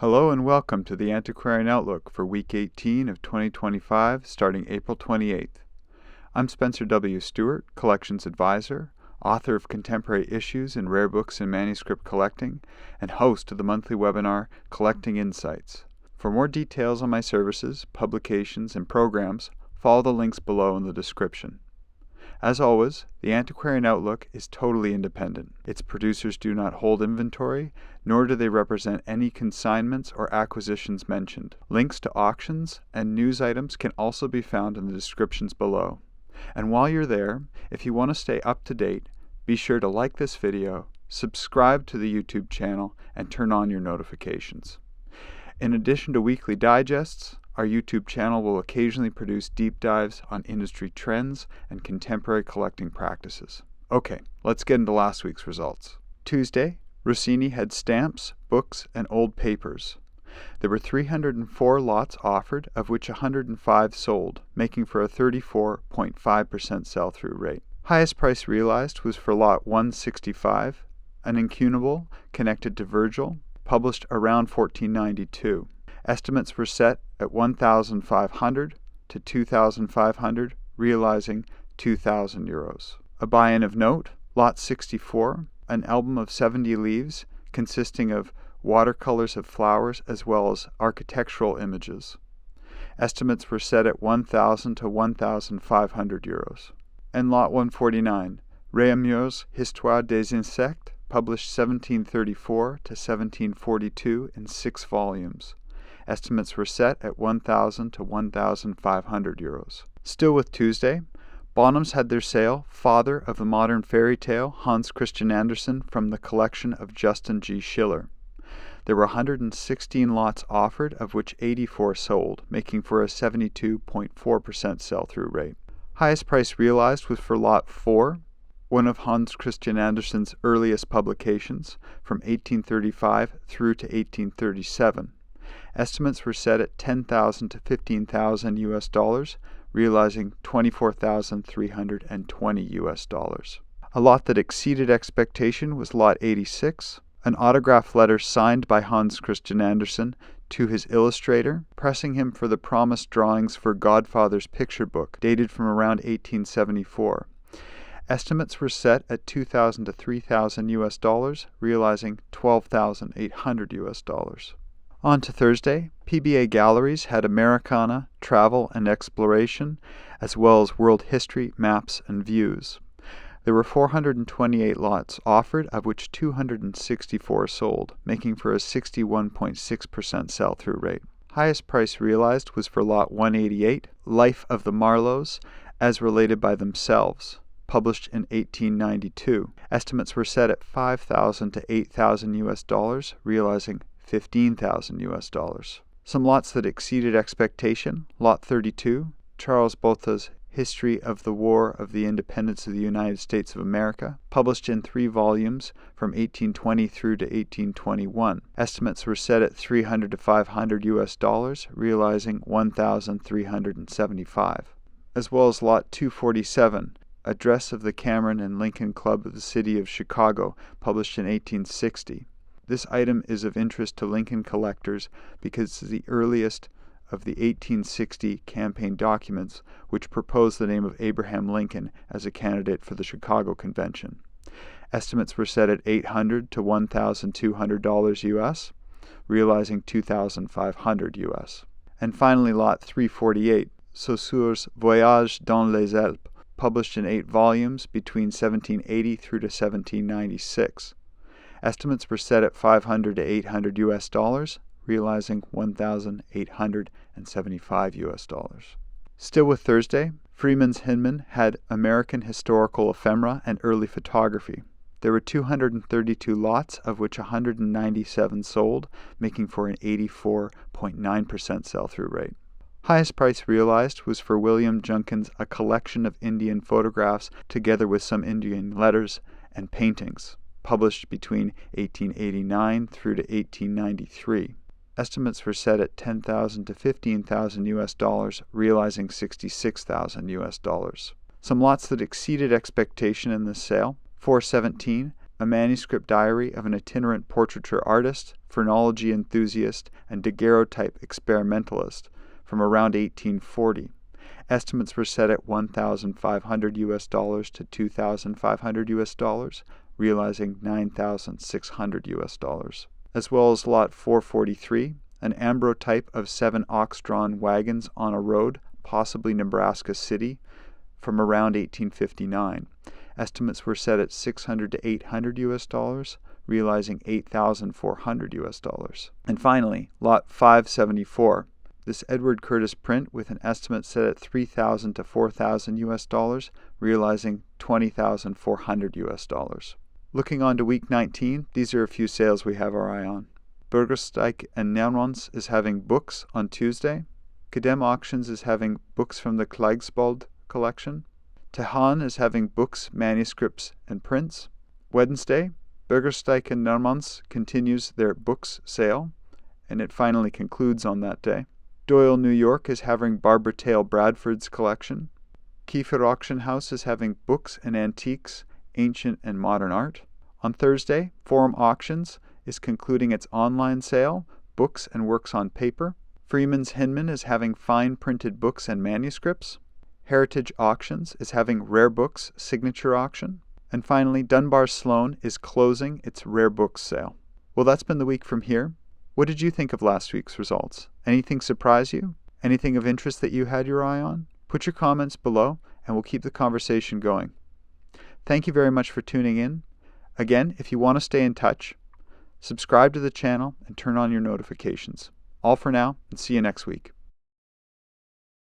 Hello and welcome to the Antiquarian Outlook for Week 18 of 2025, starting April 28th. I'm Spencer W. Stuart, Collections Advisor, author of Contemporary Issues in Rare Books and Manuscript Collecting, and host of the monthly webinar Collecting Insights. For more details on my services, publications, and programs, follow the links below in the description. As always, the Antiquarian Outlook is totally independent. Its producers do not hold inventory, nor do they represent any consignments or acquisitions mentioned. Links to auctions and news items can also be found in the descriptions below. And while you're there, if you want to stay up to date, be sure to like this video, subscribe to the YouTube channel, and turn on your notifications. In addition to weekly digests, our YouTube channel will occasionally produce deep dives on industry trends and contemporary collecting practices. Okay, let's get into last week's results. Tuesday, Rossini had stamps, books, and old papers. There were 304 lots offered, of which 105 sold, making for a 34.5% sell-through rate. Highest price realized was for lot 165, an incunable connected to Virgil, published around 1492. Estimates were set at 1,500 to 2,500, realizing 2,000 euros. A buy-in of note, lot 64, an album of 70 leaves consisting of watercolors of flowers as well as architectural images. Estimates were set at 1,000 to 1,500 euros. And lot 149, Réaumur's Histoire des Insectes, published 1734 to 1742 in 6 volumes. Estimates were set at 1,000 to 1,500 euros. Still with Tuesday, Bonhams had their sale, Father of the Modern Fairy Tale, Hans Christian Andersen, from the collection of Justin G. Schiller. There were 116 lots offered, of which 84 sold, making for a 72.4% sell-through rate. Highest price realized was for lot 4, one of Hans Christian Andersen's earliest publications, from 1835 through to 1837. Estimates were set at 10,000 to 15,000 US dollars, realizing 24,320 US dollars. A lot that exceeded expectation was lot 86, an autograph letter signed by Hans Christian Andersen to his illustrator, pressing him for the promised drawings for Godfather's picture book, dated from around 1874. Estimates were set at 2,000 to 3,000 US dollars, realizing 12,800 US dollars. On to Thursday, PBA Galleries had Americana, Travel and Exploration, as well as World History, Maps and Views. There were 428 lots offered, of which 264 sold, making for a 61.6% sell-through rate. Highest price realized was for lot 188, Life of the Marlowes, as related by themselves, published in 1892. Estimates were set at 5,000 to 8,000 US dollars, realizing 15,000 US dollars. Some lots that exceeded expectation, lot 32, Charles Botha's History of the War of the Independence of the United States of America, published in 3 volumes from 1820 through to 1821. Estimates were set at 300 to 500 US dollars, realizing 1,375. As well as lot 247, Address of the Cameron and Lincoln Club of the City of Chicago, published in 1860. This item is of interest to Lincoln collectors because it's the earliest of the 1860 campaign documents which proposed the name of Abraham Lincoln as a candidate for the Chicago Convention. Estimates were set at $800 to $1,200 US, realizing $2,500 US. And finally, lot 348, Saussure's Voyage dans les Alpes, published in 8 volumes between 1780 through to 1796. Estimates were set at 500 to 800 US dollars, realizing 1,875 US dollars. Still with Thursday, Freeman's Hindman had American Historical Ephemera and Early Photography. There were 232 lots, of which 197 sold, making for an 84.9% sell-through rate. Highest price realized was for William Junkin's A Collection of Indian Photographs together with some Indian letters and paintings, published between 1889 through to 1893. Estimates were set at 10,000 to 15,000 US dollars, realizing 66,000 US dollars. Some lots that exceeded expectation in this sale, 417, a manuscript diary of an itinerant portraiture artist, phrenology enthusiast, and daguerreotype experimentalist from around 1840. Estimates were set at $1,500 to $2,500, realizing $9,600, as well as Lot 443, an ambrotype of 7 ox-drawn wagons on a road, possibly Nebraska City, from around 1859. Estimates were set at $600 to $800, realizing $8,400. And finally, Lot 574, this Edward Curtis print with an estimate set at $3,000 to $4,000, realizing $20,400. Looking on to week 19, these are a few sales we have our eye on. Burgersdijk and Niermans is having books on Tuesday. Kedem Auctions is having books from the Kleigsbald collection. Tajan is having books, manuscripts, and prints. Wednesday, Burgersdijk and Niermans continues their books sale, and it finally concludes on that day. Doyle New York is having Barbara Taylor Bradford's collection. Kiefer Auction House is having books and antiques, ancient and modern art. On Thursday, Forum Auctions is concluding its online sale, books and works on paper. Freeman's Hindman is having fine printed books and manuscripts. Heritage Auctions is having rare books signature auction. And finally, Dunbar Sloan is closing its rare books sale. Well, that's been the week from here. What did you think of last week's results? Anything surprise you? Anything of interest that you had your eye on? Put your comments below and we'll keep the conversation going. Thank you very much for tuning in. Again, if you want to stay in touch, subscribe to the channel and turn on your notifications. All for now, and see you next week.